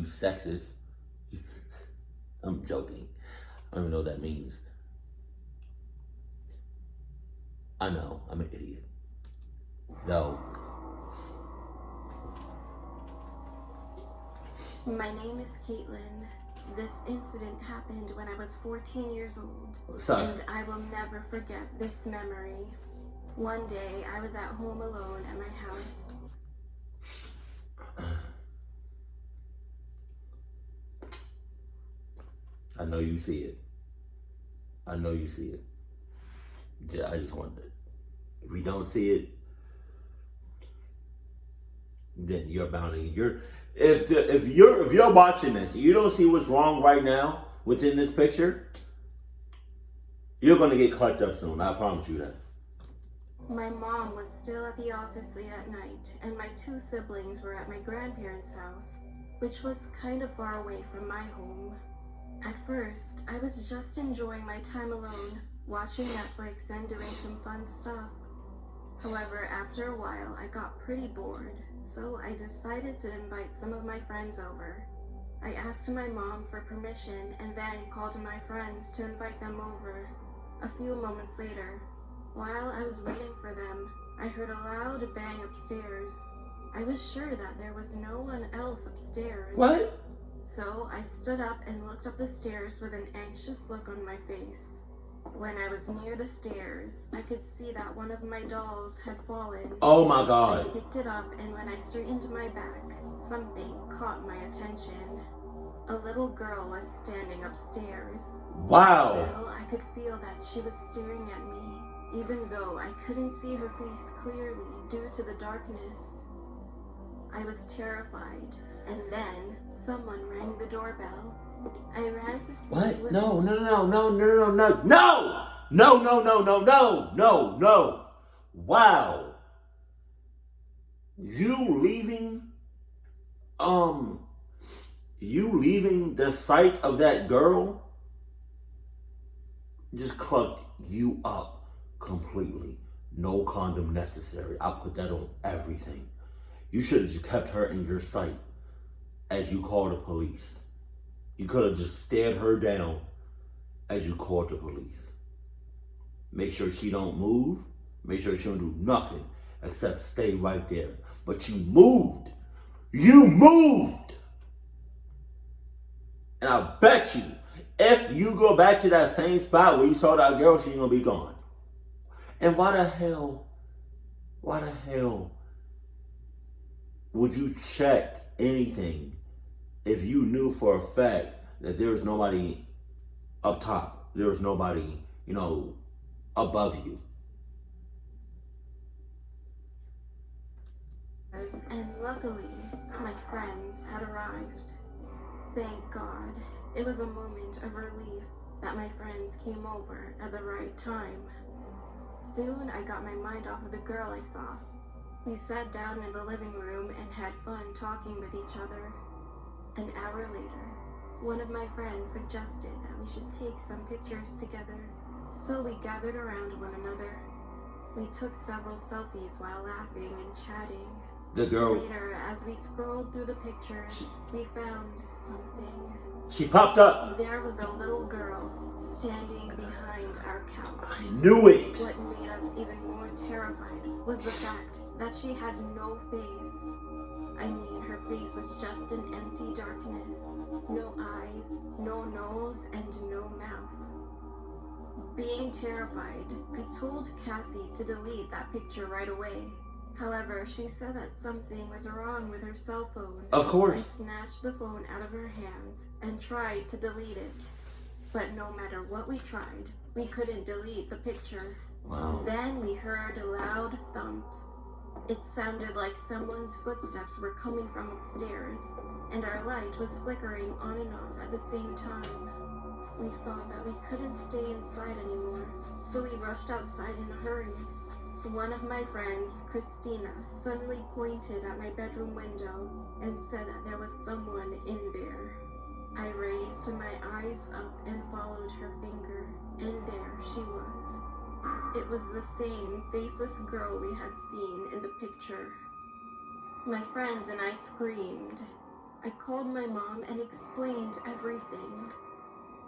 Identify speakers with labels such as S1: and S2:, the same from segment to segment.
S1: you sexist. I'm joking. I don't even know what that means. I know, I'm an idiot. Though.
S2: My name is Caitlin. This incident happened when I was 14 years old.
S1: Sus.
S2: And I will never forget this memory. One day, I was at home alone at my house.
S1: I know you see it. I know you see it. I just wanted to. If we don't see it, then you're bound to. If you're watching this, you don't see what's wrong right now within this picture, you're gonna get clucked up soon. I promise you that.
S2: My mom was still at the office late at night, and my two siblings were at my grandparents' house, which was kind of far away from my home. At first, I was just enjoying my time alone, watching Netflix and doing some fun stuff. However, after a while, I got pretty bored, so I decided to invite some of my friends over. I asked my mom for permission and then called my friends to invite them over. A few moments later, while I was waiting for them, I heard a loud bang upstairs. I was sure that there was no one else upstairs.
S1: What?
S2: So I stood up and looked up the stairs with an anxious look on my face. When I was near the stairs, I could see that one of my dolls had fallen.
S1: Oh my God.
S2: I picked it up, and when I straightened my back, something caught my attention. A little girl was standing upstairs.
S1: Wow.
S2: Well, I could feel that she was staring at me, even though I couldn't see her face clearly due to the darkness. I was terrified, and then someone rang the doorbell. I ran to see
S1: What? No. No. Wow. You leaving the sight of that girl just clucked you up completely. No condom necessary. I put that on everything. You should have just kept her in your sight as you called the police. You could have just stared her down as you called the police. Make sure she don't move. Make sure she don't do nothing except stay right there. But you moved. You moved. And I bet you, if you go back to that same spot where you saw that girl, she's gonna be gone. And why the hell would you check anything if you knew for a fact that there was nobody up top, there was nobody, above you?
S2: And luckily, my friends had arrived. Thank God. It was a moment of relief that my friends came over at the right time. Soon, I got my mind off of the girl I saw. We sat down in the living room and had fun talking with each other. An hour later, one of my friends suggested that we should take some pictures together, so we gathered around one another. We took several selfies while laughing and chatting.
S1: The girl.
S2: Later, as we scrolled through the pictures, we found something.
S1: She popped up.
S2: There was a little girl standing behind our couch.
S1: I knew it.
S2: What made us even more terrified was the fact that she had no face. I mean, her face was just an empty darkness. No eyes, no nose, and no mouth. Being terrified, I told Cassie to delete that picture right away. However, she said that something was wrong with her cell phone.
S1: Of course.
S2: I snatched the phone out of her hands and tried to delete it. But no matter what we tried, we couldn't delete the picture.
S1: Wow.
S2: Then we heard loud thumps. It sounded like someone's footsteps were coming from upstairs, and our light was flickering on and off at the same time. We thought that we couldn't stay inside anymore, so we rushed outside in a hurry. One of my friends, Christina, suddenly pointed at my bedroom window and said that there was someone in there. I raised my eyes up and followed her finger, and there she was. It was the same faceless girl we had seen in the picture. My friends and I screamed. I called my mom and explained everything.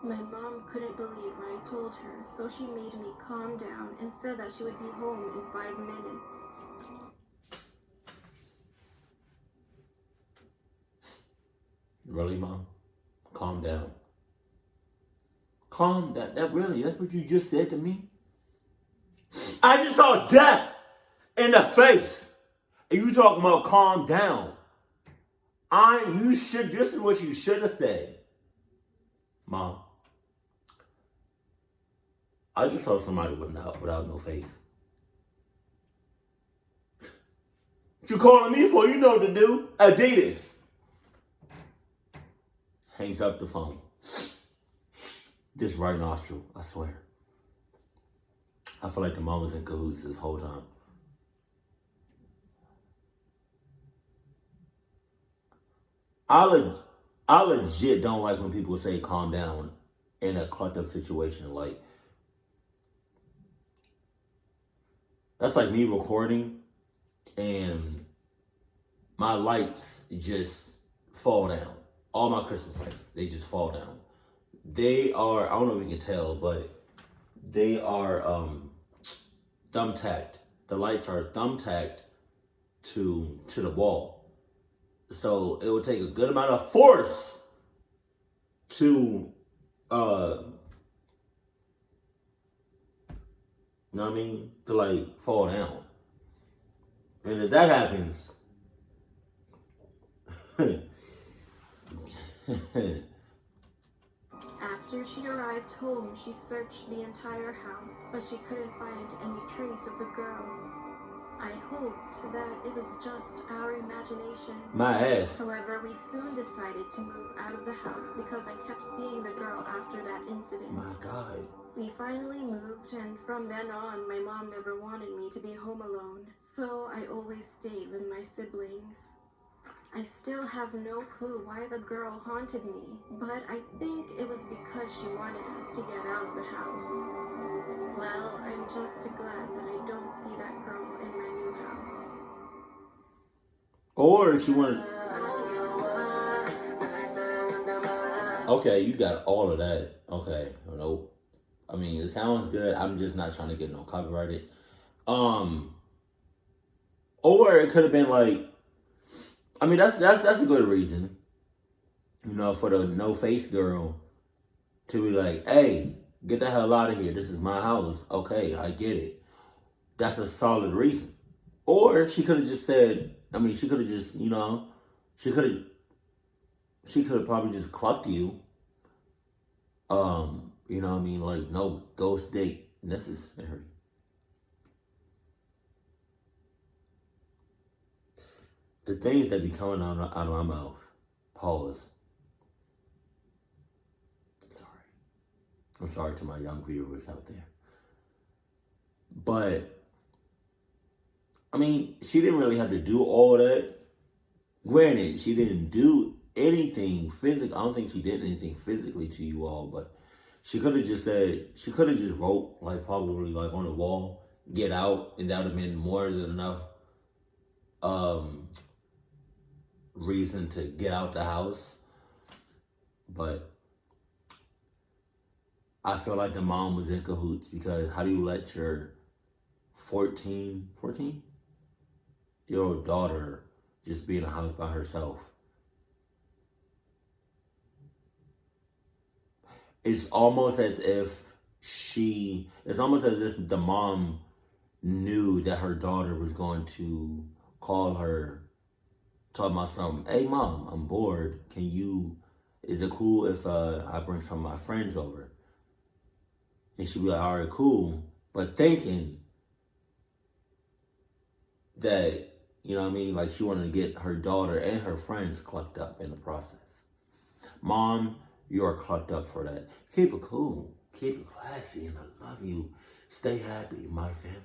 S2: My mom couldn't believe what I told her, so she made me calm down and said that she would be home in 5 minutes.
S1: Really, Mom? Calm down. Calm down. That's what you just said to me? I just saw death in the face. And you talking about calm down. This is what you should have said. Mom, I just saw somebody without no face. What you calling me for? You know what to do. Adidas. Hangs up the phone. This right nostril, I swear. I feel like the mom was in cahoots this whole time. I legit don't like when people say calm down in a clucked up situation. Like, that's like me recording and my lights just fall down. All my Christmas lights, they just fall down. They are, I don't know if you can tell, but they are thumbtacked. The lights are thumbtacked to the wall. So it would take a good amount of force to, you know what I mean? To like fall down. And if that happens,
S2: After she arrived home, she searched the entire house, but she couldn't find any trace of the girl. I hoped that it was just our imagination.
S1: My ass.
S2: However, we soon decided to move out of the house because I kept seeing the girl after that incident.
S1: My God.
S2: We finally moved, and from then on, my mom never wanted me to be home alone, so I always stayed with my siblings. I still have no clue why the girl haunted me, but I think it was because she wanted us to get out of the house. Well, I'm just glad that I don't see that girl in my new house.
S1: Or she wanted... Okay, you got all of that. Okay, nope. I mean, it sounds good. I'm just not trying to get no copyrighted. Or it could have been like... I mean, that's a good reason, you know, for the no-face girl to be like, hey, get the hell out of here. This is my house. Okay, I get it. That's a solid reason. Or she could have just said, I mean, she could have just, you know, she could have probably just clucked you. You know what I mean? Like, no ghost date necessary. The things that be coming out of my mouth. Pause. I'm sorry to my young viewers out there. But, I mean, she didn't really have to do all that. Granted, she didn't do anything physically. I don't think she did anything physically to you all, but she could have just said, she could have just wrote, like, probably, like, on the wall, get out, and that would have been more than enough reason to get out the house. But I feel like the mom was in cahoots, because how do you let your 14-year-old daughter just be in a house by herself? It's almost as if the mom knew that her daughter was going to call her, talk about something. Hey, Mom, I'm bored. Is it cool if I bring some of my friends over? And she'd be like, all right, cool. But thinking that, you know what I mean? Like, she wanted to get her daughter and her friends clucked up in the process. Mom, you are clucked up for that. Keep it cool. Keep it classy. And I love you. Stay happy, my family.